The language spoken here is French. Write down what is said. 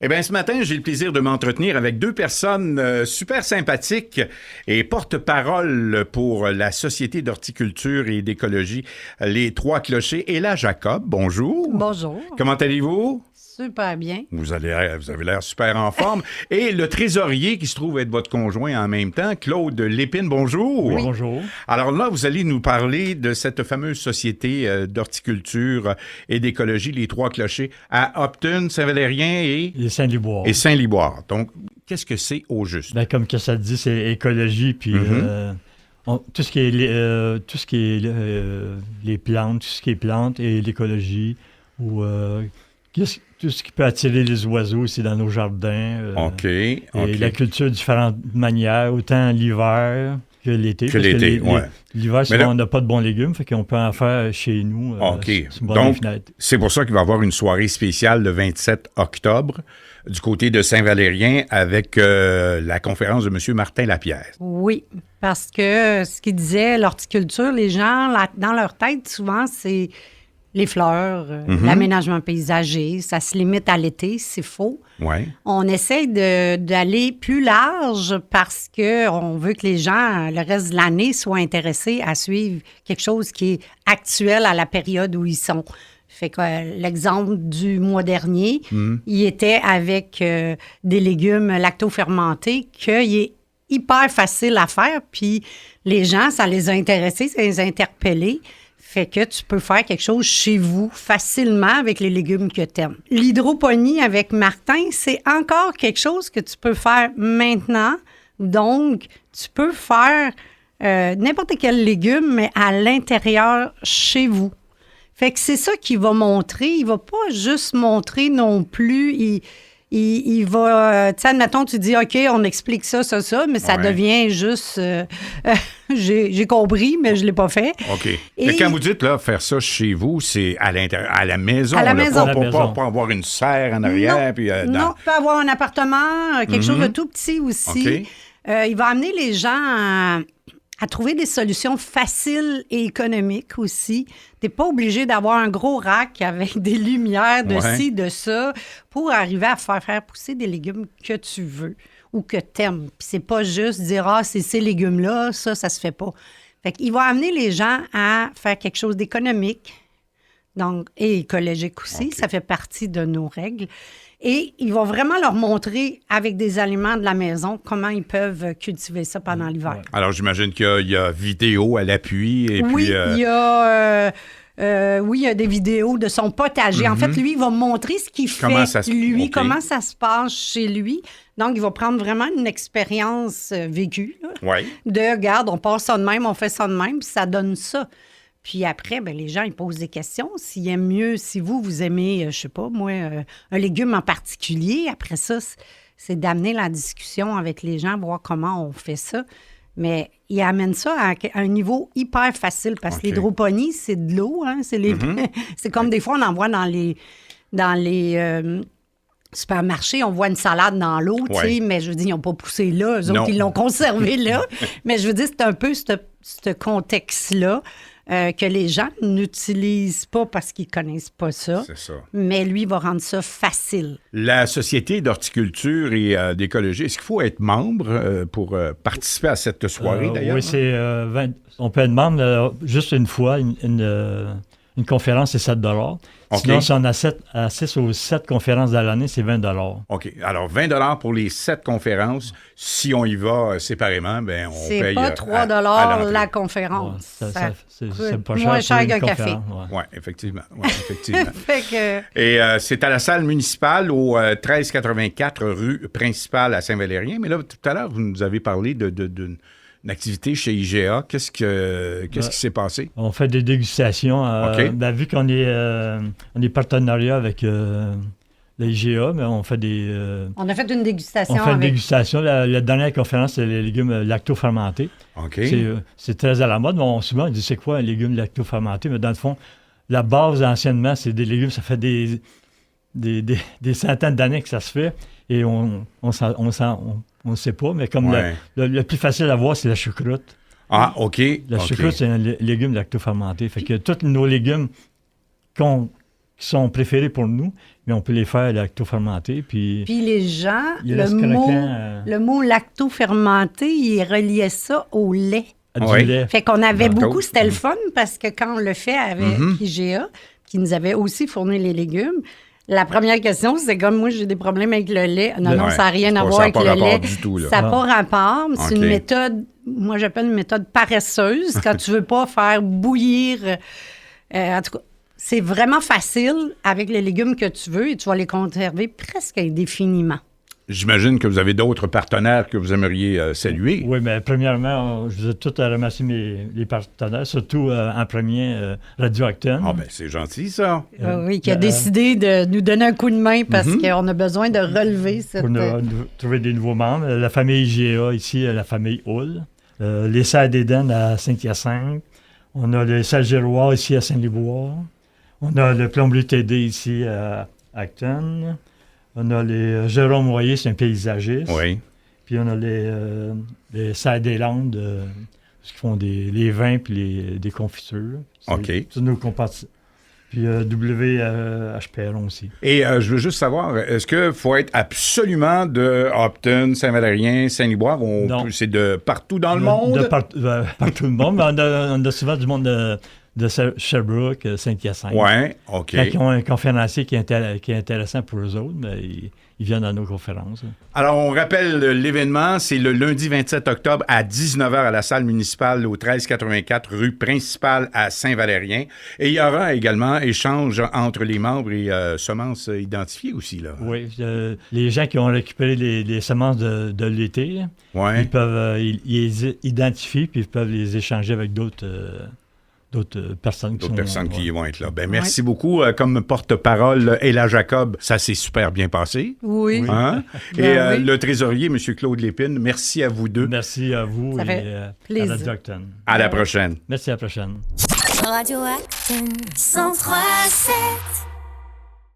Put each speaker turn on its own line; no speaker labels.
Eh bien, ce matin, j'ai le plaisir de m'entretenir avec deux personnes super sympathiques et porte-parole pour la Société d'horticulture et d'écologie, les Trois Clochers. Et là, Jacob, bonjour.
Bonjour.
Comment allez-vous?
Super bien.
Vous avez l'air super en forme. Et le trésorier qui se trouve être votre conjoint en même temps, Claude Lépine, bonjour.
Oui. Bonjour.
Alors là, vous allez nous parler de cette fameuse société d'horticulture et d'écologie, les Trois Clochers, à Upton, Saint-Valérien et
Saint-Liboire.
Et Saint-Liboire. Donc, qu'est-ce que c'est au juste?
Ben, comme que ça dit, c'est écologie, puis tout ce qui est les plantes, tout ce qui est plantes et l'écologie, ou tout ce qui peut attirer les oiseaux ici dans nos jardins.
OK.
Et la culture de différentes manières, autant l'hiver que l'été. L'hiver, souvent, on n'a pas de bons légumes, fait qu'on peut en faire chez nous.
OK. Donc, c'est pour ça qu'il va y avoir une soirée spéciale le 27 octobre du côté de Saint-Valérien avec la conférence de M. Martin Lapierre.
Oui, parce que ce qu'il disait, l'horticulture, les gens, dans leur tête, souvent, c'est les fleurs, l'aménagement paysager, ça se limite à l'été, c'est faux.
Ouais.
On essaie d'aller plus large parce qu'on veut que les gens, le reste de l'année, soient intéressés à suivre quelque chose qui est actuel à la période où ils sont. Fait que l'exemple du mois dernier, il était avec des légumes lacto-fermentés qu'il est hyper facile à faire, puis les gens, ça les a intéressés, ça les a interpellés. Fait que tu peux faire quelque chose chez vous facilement avec les légumes que tu aimes. L'hydroponie avec Martin, c'est encore quelque chose que tu peux faire maintenant. Donc, tu peux faire n'importe quel légume, mais à l'intérieur, chez vous. Fait que c'est ça qu'il va montrer. Il va pas juste montrer non plus. Il va... tu sais, admettons, tu dis, OK, on explique ça, mais ça devient juste... j'ai compris, mais je l'ai pas fait.
OK. Mais quand vous dites, là, faire ça chez vous, c'est à l'intérieur, à la maison.
À la maison.
Pas avoir une serre en arrière.
Non,
puis,
non, peut avoir un appartement, quelque chose de tout petit aussi.
OK.
Il va amener les gens à trouver des solutions faciles et économiques aussi. Tu n'es pas obligé d'avoir un gros rack avec des lumières de ci, de ça, pour arriver à faire pousser des légumes que tu veux ou que tu aimes. Puis c'est pas juste dire « Ah, c'est ces légumes-là, ça se fait pas ». Fait qu'il va amener les gens à faire quelque chose d'économique, donc, et écologique aussi. Okay. Ça fait partie de nos règles. Et il va vraiment leur montrer, avec des aliments de la maison, comment ils peuvent cultiver ça pendant l'hiver.
Alors, j'imagine qu'il y a vidéo à l'appui. Et
oui,
puis,
il y a des vidéos de son potager. En fait, lui, il va montrer ce qu'il fait, comment ça se passe chez lui. Donc, il va prendre vraiment une expérience vécue. De, regarde, on passe ça de même, on fait ça de même, puis ça donne ça. Puis après, bien, les gens, ils posent des questions. S'ils aiment mieux, si vous aimez, je sais pas, moi, un légume en particulier, après ça, c'est d'amener la discussion avec les gens, voir comment on fait ça. Mais ils amènent ça à un niveau hyper facile parce que l'hydroponie, c'est de l'eau. Hein? C'est comme des fois, on en voit dans les supermarchés, on voit une salade dans l'eau, tu sais, mais je veux dire, ils n'ont pas poussé là. Eux autres, ils l'ont conservé là. Mais je veux dire, c'est un peu ce contexte-là. Que les gens n'utilisent pas parce qu'ils ne connaissent pas ça.
C'est ça.
Mais lui, il va rendre ça facile.
La Société d'horticulture et d'écologie, est-ce qu'il faut être membre pour participer à cette soirée, d'ailleurs?
Oui, on peut être membre juste une fois. Une conférence, c'est 7 $. Okay. Sinon, si on assiste aux 7 conférences de l'année, c'est 20 $.
OK. Alors, 20 $ pour les 7 conférences. Si on y va séparément, bien, on paye...
C'est pas 3 $ la conférence.
Ouais, c'est pas
moins cher qu'un café.
Oui, effectivement. Et c'est à la salle municipale au 1384 rue principale à Saint-Valérien. Mais là, tout à l'heure, vous nous avez parlé d'une activité chez IGA. Qu'est-ce qui s'est passé?
On fait des dégustations. Vu qu'on est partenariat avec l'IGA, mais on fait des...
on a fait une dégustation.
On fait une dégustation. La dernière conférence, c'est les légumes lacto-fermentés.
OK.
C'est très à la mode. Souvent, on dit c'est quoi un légume lacto-fermenté? Mais dans le fond, la base, anciennement, c'est des légumes. Ça fait des centaines d'années que ça se fait. Et on ne sait pas, mais comme le plus facile à voir, c'est la choucroute.
Ah, OK.
La choucroute, c'est un légume lacto-fermenté. Fait que tous nos légumes qu'on qui sont préférés pour nous, mais on peut les faire lacto-fermentés. Puis
les gens,
il reste croquant,
le mot lacto-fermenté, ils reliaient ça au lait.
du lait.
Fait qu'on avait beaucoup, c'était le fun parce que quand on le fait avec IGA, qui nous avait aussi fourni les légumes, la première question, c'est comme moi, j'ai des problèmes avec le lait. Non, ça n'a rien à voir avec le lait. Ça n'a pas rapport. C'est une méthode, moi j'appelle une méthode paresseuse, quand tu ne veux pas faire bouillir. En tout cas, c'est vraiment facile avec les légumes que tu veux et tu vas les conserver presque indéfiniment.
J'imagine que vous avez d'autres partenaires que vous aimeriez saluer.
Oui, mais premièrement, je vous ai tout à remercier les partenaires, surtout en premier Radio Acton.
Ah, bien, c'est gentil, ça.
Oui, qui a décidé de nous donner un coup de main parce qu'on a besoin de relever cette...
Pour trouver des nouveaux membres. La famille IGA ici, la famille Hull. Les Serres d'Éden à Saint-Hyacinthe. On a les Serres-Giroir ici à Saint-Liboire. On a le Plomberie TD ici à Acton. On a les Jérôme Royer, c'est un paysagiste.
Oui.
Puis on a les Serres-des-Landes, qui font les vins puis des confitures. C'est nos compartiments. Puis WH Perron aussi.
Et je veux juste savoir, est-ce qu'il faut être absolument de Upton, Saint-Valérien, Saint-Liboire? C'est de partout dans le monde?
Partout dans le monde, mais on a souvent du monde de Sherbrooke, Saint-Hyacinthe.
Oui, OK.
Quand ils ont un conférencier qui est intéressant pour eux autres, mais ils viennent à nos conférences.
Alors, on rappelle l'événement, c'est le lundi 27 octobre à 19h à la salle municipale au 1384 rue principale à Saint-Valérien. Et il y aura également échange entre les membres et semences identifiées aussi, là.
Oui, les gens qui ont récupéré les semences de l'été, ils peuvent les identifier puis ils peuvent les échanger avec d'autres personnes
qui vont être là. Ben, merci beaucoup. Comme porte-parole, Ella Jacob, ça s'est super bien passé.
Oui.
Hein? Et le trésorier, M. Claude Lépine, merci à vous deux.
Merci à vous et à la Docton.
À la prochaine.
Merci, à la prochaine.
Radio Acton 103.7